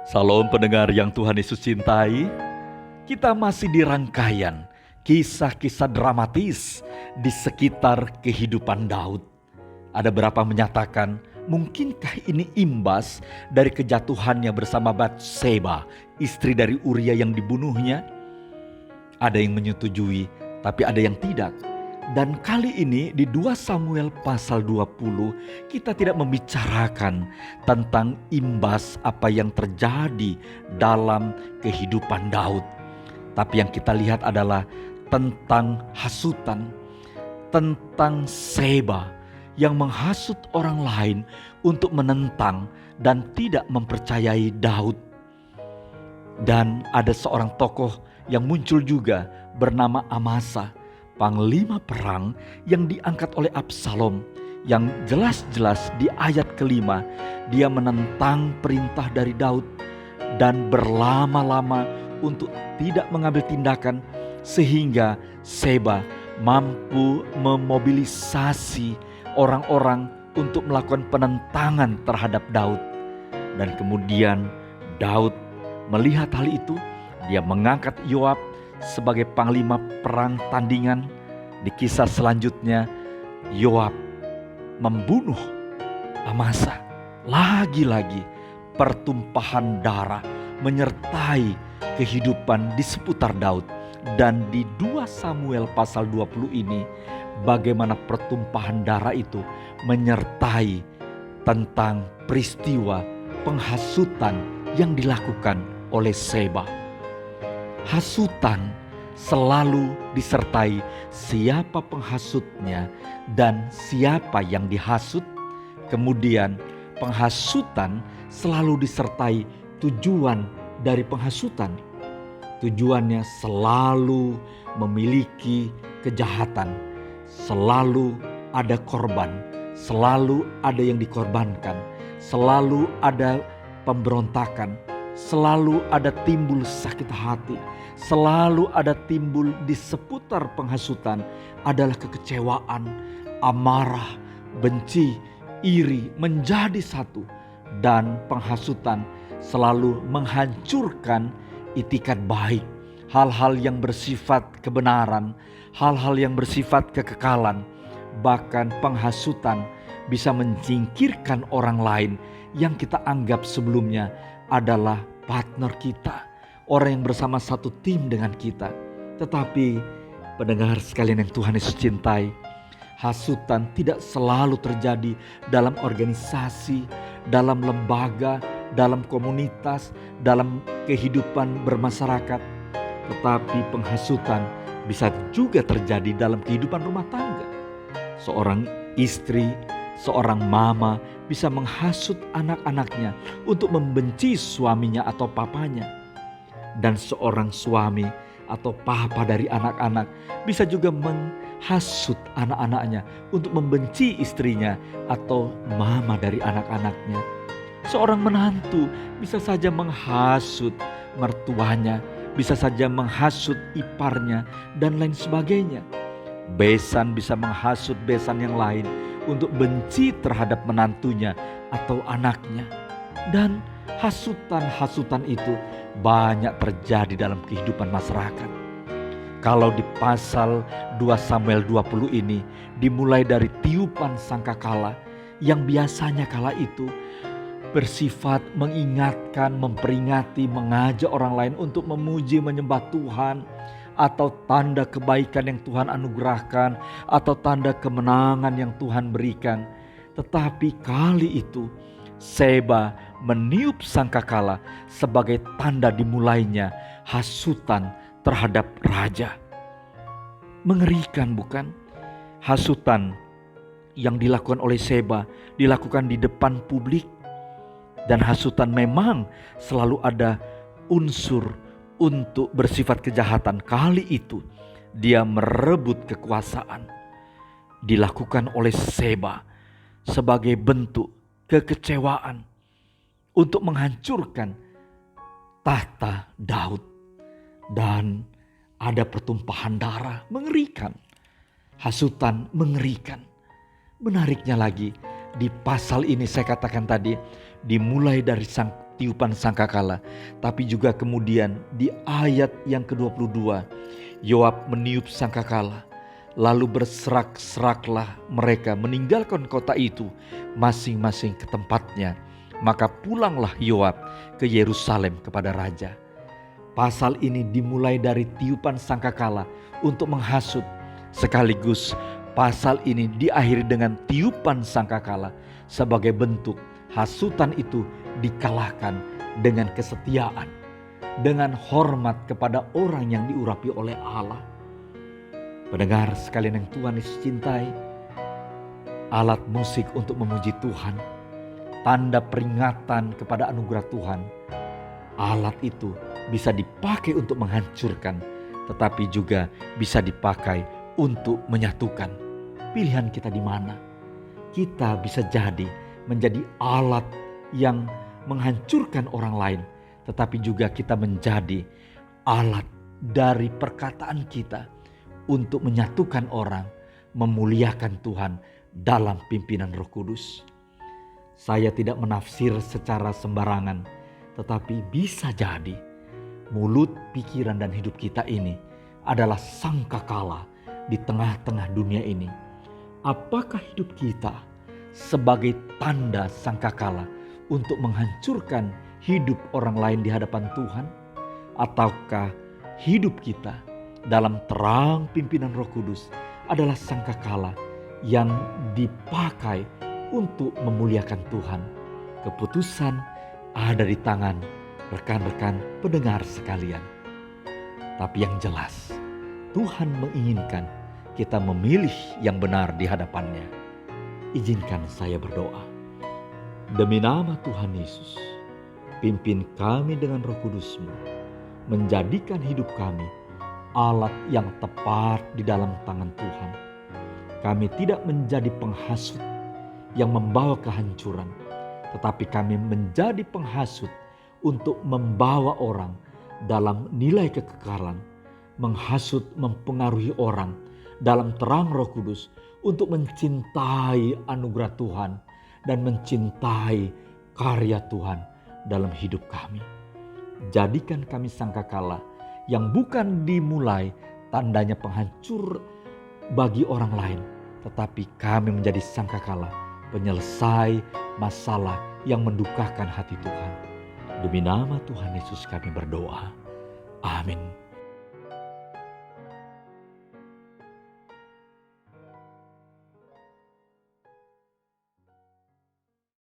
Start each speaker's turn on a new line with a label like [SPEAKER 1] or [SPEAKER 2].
[SPEAKER 1] Salam pendengar yang Tuhan Yesus cintai. Kita masih di rangkaian kisah-kisah dramatis di sekitar kehidupan Daud. Ada berapa menyatakan, mungkinkah ini imbas dari kejatuhannya bersama Batseba, istri dari Uria yang dibunuhnya? Ada yang menyetujui, tapi ada yang tidak. Dan kali ini di 2 Samuel pasal 20 kita tidak membicarakan tentang imbas apa yang terjadi dalam kehidupan Daud. Tapi yang kita lihat adalah tentang hasutan, tentang Seba yang menghasut orang lain untuk menentang dan tidak mempercayai Daud. Dan ada seorang tokoh yang muncul juga bernama Amasa, panglima perang yang diangkat oleh Absalom, yang jelas-jelas di ayat kelima dia menentang perintah dari Daud dan berlama-lama untuk tidak mengambil tindakan, sehingga Seba mampu memobilisasi orang-orang untuk melakukan penentangan terhadap Daud. Dan kemudian Daud melihat hal itu, dia mengangkat Yoab sebagai panglima perang tandingan. Di kisah selanjutnya Yoab membunuh Amasa. Lagi-lagi pertumpahan darah menyertai kehidupan di seputar Daud. Dan di 2 Samuel pasal 20 ini bagaimana pertumpahan darah itu menyertai tentang peristiwa penghasutan yang dilakukan oleh Seba. Hasutan selalu disertai siapa penghasutnya dan siapa yang dihasut. Kemudian penghasutan selalu disertai tujuan dari penghasutan. Tujuannya selalu memiliki kejahatan. Selalu ada korban, selalu ada yang dikorbankan, selalu ada pemberontakan, selalu ada timbul sakit hati, selalu ada timbul di seputar penghasutan adalah kekecewaan, amarah, benci, iri menjadi satu. Dan penghasutan selalu menghancurkan itikat baik, hal-hal yang bersifat kebenaran, hal-hal yang bersifat kekekalan. Bahkan penghasutan bisa menyingkirkan orang lain yang kita anggap sebelumnya adalah partner kita, orang yang bersama satu tim dengan kita. Tetapi pendengar sekalian yang Tuhan Yesus cintai, hasutan tidak selalu terjadi dalam organisasi, dalam lembaga, dalam komunitas, dalam kehidupan bermasyarakat. Tetapi penghasutan bisa juga terjadi dalam kehidupan rumah tangga. Seorang istri, seorang mama bisa menghasut anak-anaknya untuk membenci suaminya atau papanya. Dan seorang suami atau papa dari anak-anak bisa juga menghasut anak-anaknya untuk membenci istrinya atau mama dari anak-anaknya. Seorang menantu bisa saja menghasut mertuanya, bisa saja menghasut iparnya, dan lain sebagainya. Besan bisa menghasut besan yang lain untuk benci terhadap menantunya atau anaknya. Dan hasutan-hasutan itu banyak terjadi dalam kehidupan masyarakat. Kalau di pasal 2 Samuel 20 ini dimulai dari tiupan sangkakala yang biasanya kala itu bersifat mengingatkan, memperingati, mengajak orang lain untuk memuji, menyembah Tuhan, atau tanda kebaikan yang Tuhan anugerahkan, atau tanda kemenangan yang Tuhan berikan. Tetapi kali itu Seba meniup sangkakala sebagai tanda dimulainya hasutan terhadap raja. Mengerikan bukan? Hasutan yang dilakukan oleh Seba dilakukan di depan publik. Dan hasutan memang selalu ada unsur untuk bersifat kejahatan. Kali itu dia merebut kekuasaan. Dilakukan oleh Seba sebagai bentuk kekecewaan untuk menghancurkan tahta Daud. Dan ada pertumpahan darah, mengerikan. Hasutan mengerikan. Menariknya lagi, Di pasal ini saya katakan tadi, dimulai dari tiupan sangkakala, tapi juga kemudian di ayat yang ke-22, Yoab meniup sangkakala, lalu berserak-seraklah mereka meninggalkan kota itu masing-masing ke tempatnya. Maka pulanglah Yoab ke Yerusalem kepada raja. Pasal ini dimulai dari tiupan sangkakala untuk menghasut, sekaligus pasal ini diakhiri dengan tiupan sangkakala sebagai bentuk hasutan itu dikalahkan dengan kesetiaan, dengan hormat kepada orang yang diurapi oleh Allah. Pendengar sekalian yang Tuhan Yesus cintai, alat musik untuk memuji Tuhan, tanda peringatan kepada anugerah Tuhan. Alat itu bisa dipakai untuk menghancurkan, tetapi juga bisa dipakai untuk menyatukan. Pilihan kita di mana? Kita bisa jadi menjadi alat yang menghancurkan orang lain, tetapi juga kita menjadi alat dari perkataan kita untuk menyatukan orang, memuliakan Tuhan dalam pimpinan Roh Kudus. Saya tidak menafsir secara sembarangan, tetapi bisa jadi mulut, pikiran, dan hidup kita ini adalah sangkakala di tengah-tengah dunia ini. Apakah hidup kita sebagai tanda sangkakala untuk menghancurkan hidup orang lain di hadapan Tuhan? Ataukah hidup kita dalam terang pimpinan Roh Kudus adalah sangkakala yang dipakai untuk memuliakan Tuhan? Keputusan ada di tangan rekan-rekan pendengar sekalian. Tapi yang jelas, Tuhan menginginkan kita memilih yang benar di hadapannya. Izinkan saya berdoa. Demi nama Tuhan Yesus, pimpin kami dengan Roh Kudus-Mu, menjadikan hidup kami alat yang tepat di dalam tangan Tuhan. Kami tidak menjadi penghasut yang membawa kehancuran, tetapi kami menjadi penghasut untuk membawa orang dalam nilai kekekalan, menghasut mempengaruhi orang dalam terang Roh Kudus untuk mencintai anugerah Tuhan dan mencintai karya Tuhan dalam hidup kami. Jadikan kami sangkakala yang bukan dimulai tandanya penghancur bagi orang lain, tetapi kami menjadi sangkakala penyelesai masalah yang mendukakan hati Tuhan. Demi nama Tuhan Yesus kami berdoa. Amin.